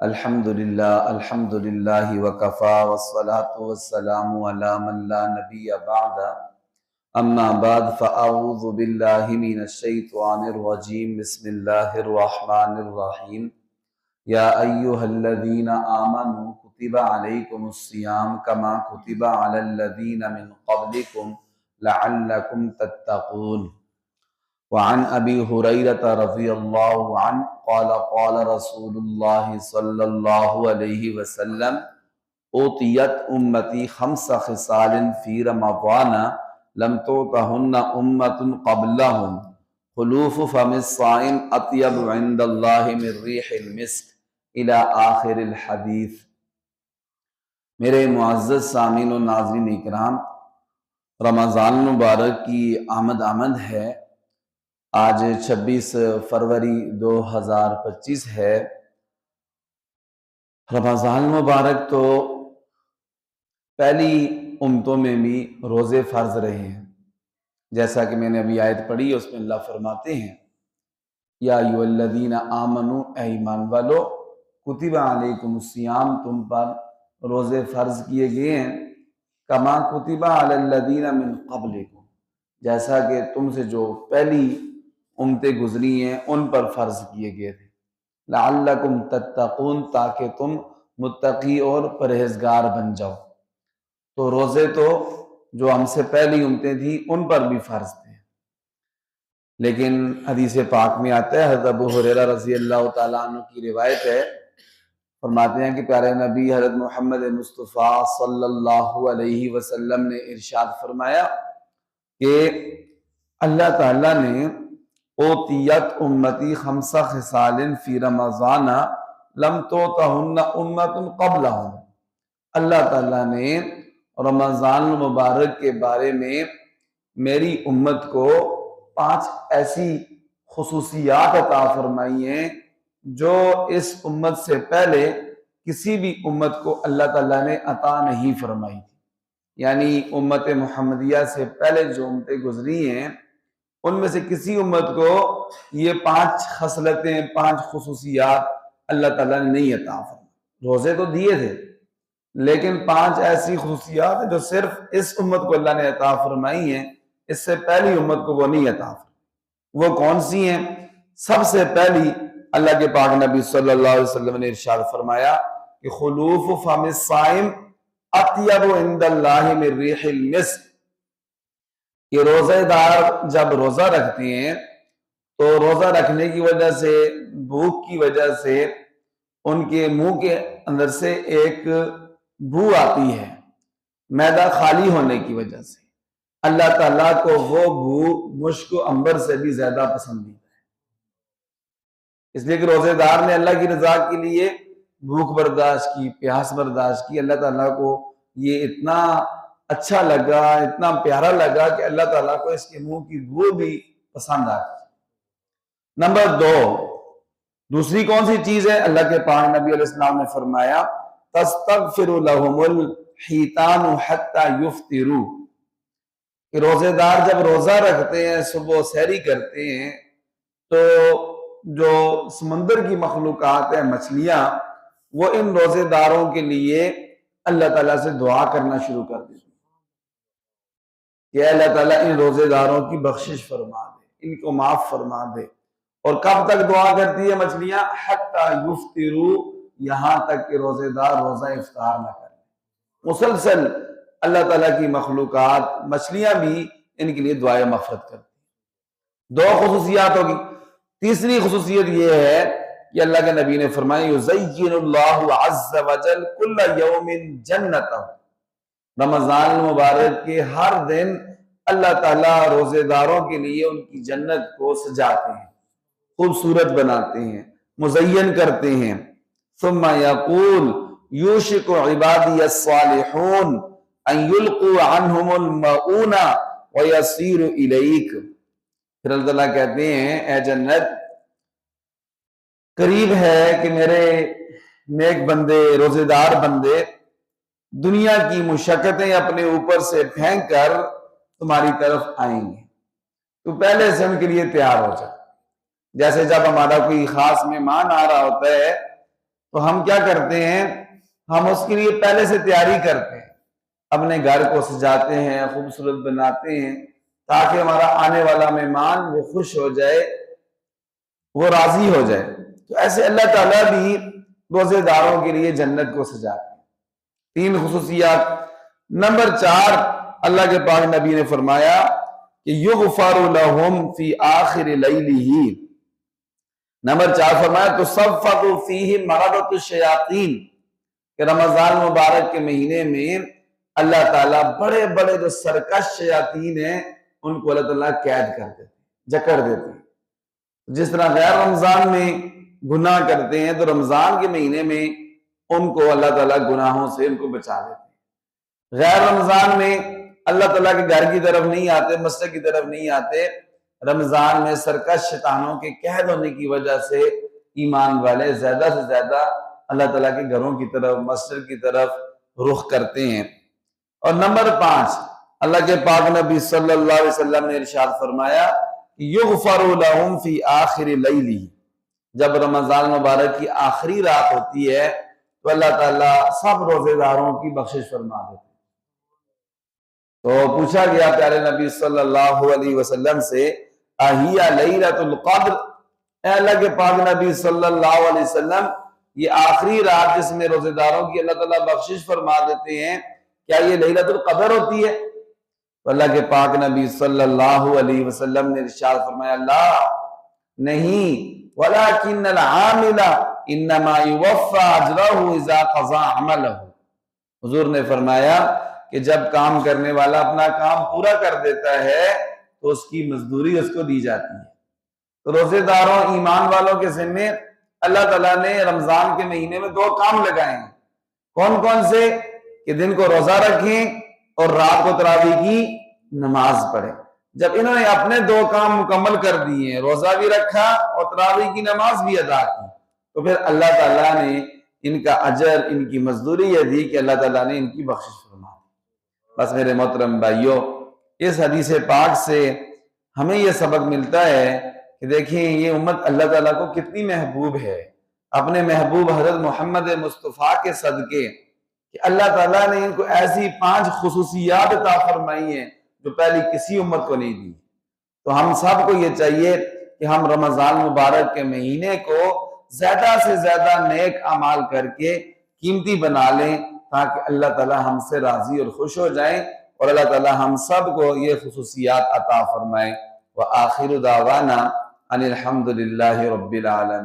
الحمدللہ وکفا والصلاة والسلام علی من لا نبی بعد اما بعد فاعوذ باللہ من الشیطان الرجیم بسم اللہ الرحمن الرحیم یا ایہا الذین آمنوا کتب علیکم الصیام کما کتب علی الذین من قبلکم لعلکم تتقون وعن ابی ہریرہ رضی اللہ عنہ قال قال رسول اللہ صلی اللہ علیہ وسلم اوتیت امتی خمس خصال فی رمضان لم توتہن امت قبلہم خلوف فم الصائم اطیب عند اللہ من ریح المسک الى آخر الحدیث۔ میرے معزز سامعین و ناظرین اکرام، رمضان مبارک کی آمد ہے۔ آج 26 فروری 2025 ہے۔ رمضان مبارک تو پہلی امتوں میں بھی روزے فرض رہے ہیں، جیسا کہ میں نے ابھی آیت پڑھی، اس میں اللہ فرماتے ہیں یا ایھا الذین آمنوا، اے ایمان والو، کتب علیکم الصیام، تم پر روزے فرض کیے گئے ہیں، کما کتب علی الذین من قبلکم، جیسا کہ تم سے جو پہلی امتیں گزری ہیں ان پر فرض کیے گئے تھے، لعلکم تتقون، تاکہ تم متقی اور پرہیزگار بن جاؤ۔ تو روزے تو جو ہم سے پہلی امتیں تھیں ان پر بھی فرض تھے، لیکن حدیث پاک میں آتا ہے، حضرت ابو ہریرہ رضی اللہ تعالیٰ عنہ کی روایت ہے، فرماتے ہیں کہ پیارے نبی حضرت محمد مصطفیٰ صلی اللہ علیہ وسلم نے ارشاد فرمایا کہ اللہ تعالیٰ نے اوتیت امتی خمس خصال فی رمضان لم توتہن امت قبلہم، اللہ تعالیٰ نے رمضان المبارک کے بارے میں میری امت کو 5 ایسی خصوصیات عطا فرمائی ہیں جو اس امت سے پہلے کسی بھی امت کو اللہ تعالیٰ نے عطا نہیں فرمائی تھی۔ یعنی امت محمدیہ سے پہلے جو امتیں گزری ہیں ان میں سے کسی امت کو یہ 5 خصلتیں، 5 خصوصیات اللہ تعالیٰ نے نہیں عطا فرمائی۔ روزے تو دیے تھے، لیکن 5 ایسی خصوصیات ہیں جو صرف اس امت کو اللہ نے عطا فرمائی ہیں، اس سے پہلی امت کو وہ نہیں عطا فرمائی۔ وہ کون سی ہیں؟ سب سے پہلی اللہ کے پاک نبی صلی اللہ علیہ وسلم نے ارشاد فرمایا کہ خلوف فم الصائم اطیب عند اللہ من ریح المسک، کہ روزہ دار جب روزہ رکھتے ہیں تو روزہ رکھنے کی وجہ سے، بھوک کی وجہ سے ان کے منہ کے اندر سے ایک بو آتی ہے، معدہ خالی ہونے کی وجہ سے۔ اللہ تعالیٰ کو وہ بو مشک و عنبر سے بھی زیادہ پسند ہے، اس لیے کہ روزے دار نے اللہ کی رضا کے لیے بھوک برداشت کی، پیاس برداشت کی، اللہ تعالیٰ کو یہ اتنا اچھا لگا، اتنا پیارا لگا کہ اللہ تعالیٰ کو اس کے منہ کی بو بھی پسند آ گئی۔ نمبر 2، دوسری کون سی چیز ہے؟ اللہ کے پاک نبی علیہ السلام نے فرمایا تستغفر لهم الحیتان حتی یفطروا، کہ روزے دار جب روزہ رکھتے ہیں، صبح سحری کرتے ہیں، تو جو سمندر کی مخلوقات ہیں، مچھلیاں، وہ ان روزے داروں کے لیے اللہ تعالیٰ سے دعا کرنا شروع کر دیتی ہیں کہ اے اللہ تعالیٰ ان روزے داروں کی بخشش فرما دے، ان کو معاف فرما دے۔ اور کب تک دعا کرتی ہے مچھلیاں؟ حتی یفطروا، یہاں تک کہ روزے دار روزہ افطار نہ کریں۔ مسلسل اللہ تعالیٰ کی مخلوقات، مچھلیاں بھی ان کے لیے دعائے مغفرت کرتی ہیں۔ 2 خصوصیات ہوگی۔ تیسری خصوصیت یہ ہے کہ اللہ کے نبی نے فرمایا یزین اللہ عز وجل کل یوم جنتہ، رمضان المبارک کے ہر دن اللہ تعالیٰ روزے داروں کے لیے ان کی جنت کو سجاتے ہیں، خوبصورت بناتے ہیں، مزین کرتے ہیں۔ ثم یقول یوشک عبادی الصالحون ان یلقوا عنہم المعون ویسیر الیک، پھر اللہ تعالیٰ کہتے ہیں اے جنت، قریب ہے کہ میرے نیک بندے، روزے دار بندے دنیا کی مشقتیں اپنے اوپر سے پھینک کر تمہاری طرف آئیں گے، تو پہلے سے ان کے لیے تیار ہو جائے۔ جیسے جب ہمارا کوئی خاص مہمان آ رہا ہوتا ہے تو ہم کیا کرتے ہیں، ہم اس کے لیے پہلے سے تیاری کرتے ہیں، اپنے گھر کو سجاتے ہیں، خوبصورت بناتے ہیں تاکہ ہمارا آنے والا مہمان وہ خوش ہو جائے، وہ راضی ہو جائے۔ تو ایسے اللہ تعالیٰ بھی روزے داروں کے لیے جنت کو سجاتے ہیں۔ 3 خصوصیات۔ نمبر 4، اللہ کے پاک نبی نے فرمایا کہ یغفر لہم فی آخر لیلہ، نمبر 4 فرمایا تصفد فیہ مردۃ الشیاطین، کہ رمضان مبارک کے مہینے میں اللہ تعالیٰ بڑے بڑے جو سرکش شیاطین ہیں ان کو اللہ تعالیٰ قید کر دیتے ہیں، جکڑ دیتے ہیں۔ جس طرح غیر رمضان میں گناہ کرتے ہیں تو رمضان کے مہینے میں ان کو اللہ تعالیٰ گناہوں سے ان کو بچا دیتے ہیں۔ غیر رمضان میں اللہ تعالیٰ کے گھر کی طرف نہیں آتے، مسجد کی طرف نہیں آتے، رمضان میں سرکش شیطانوں کے قید ہونے کی وجہ سے ایمان والے زیادہ سے زیادہ اللہ تعالیٰ کے گھروں کی طرف، مسجد کی طرف رخ کرتے ہیں۔ اور نمبر 5، اللہ کے پاک نبی صلی اللہ علیہ وسلم نے ارشاد فرمایا یغفر لہم فی آخر لیلہ، جب رمضان مبارک کی آخری رات ہوتی ہے تو اللہ تعالیٰ سب روزے داروں کی بخشش فرما دیتے ہیں۔ تو پوچھا گیا پیارے نبی صلی اللہ علیہ وسلم سے اہی لیلۃ القدر، اے اللہ کے پاک نبی صلی اللہ علیہ وسلم، یہ آخری رات جس میں روزے داروں کی اللہ تعالیٰ بخشش فرما دیتے ہیں، کیا یہ لیلۃ القدر ہوتی ہے؟ تو اللہ کے پاک نبی صلی اللہ علیہ وسلم نے ارشاد فرمایا لا، نہیں، وَلَكِنَّ الْعَامِلَ إِنَّمَا يُوَفَّى أَجْرَهُ إِذَا قَضَى عَمَلَهُ، حضور نے فرمایا کہ جب کام کرنے والا اپنا کام پورا کر دیتا ہے تو اس کی مزدوری اس کو دی جاتی ہے۔ تو روزے داروں، ایمان والوں کے ذمے اللہ تعالیٰ نے رمضان کے مہینے میں 2 کام لگائے ہیں۔ کون کون سے؟ کہ دن کو روزہ رکھیں اور رات کو تراویح کی نماز پڑھیں۔ جب انہوں نے اپنے 2 کام مکمل کر دیے، روزہ بھی رکھا اور تراویح کی نماز بھی ادا کی، تو پھر اللہ تعالیٰ نے ان کا اجر، ان کی مزدوری یہ دی کہ اللہ تعالیٰ نے ان کی بخشش فرما دی۔ بس میرے محترم بھائیوں، اس حدیث پاک سے ہمیں یہ سبق ملتا ہے کہ دیکھیں یہ امت اللہ تعالیٰ کو کتنی محبوب ہے۔ اپنے محبوب حضرت محمد مصطفیٰ کے صدقے کہ اللہ تعالیٰ نے ان کو ایسی 5 خصوصیات عطا فرمائی ہیں جو پہلی کسی امت کو نہیں دی۔ تو ہم سب کو یہ چاہیے کہ ہم رمضان مبارک کے مہینے کو زیادہ سے زیادہ نیک اعمال کر کے قیمتی بنا لیں تاکہ اللہ تعالیٰ ہم سے راضی اور خوش ہو جائیں، اور اللہ تعالیٰ ہم سب کو یہ خصوصیات عطا فرمائیں۔ وآخر دعوانا ان الحمد للہ رب العالمین۔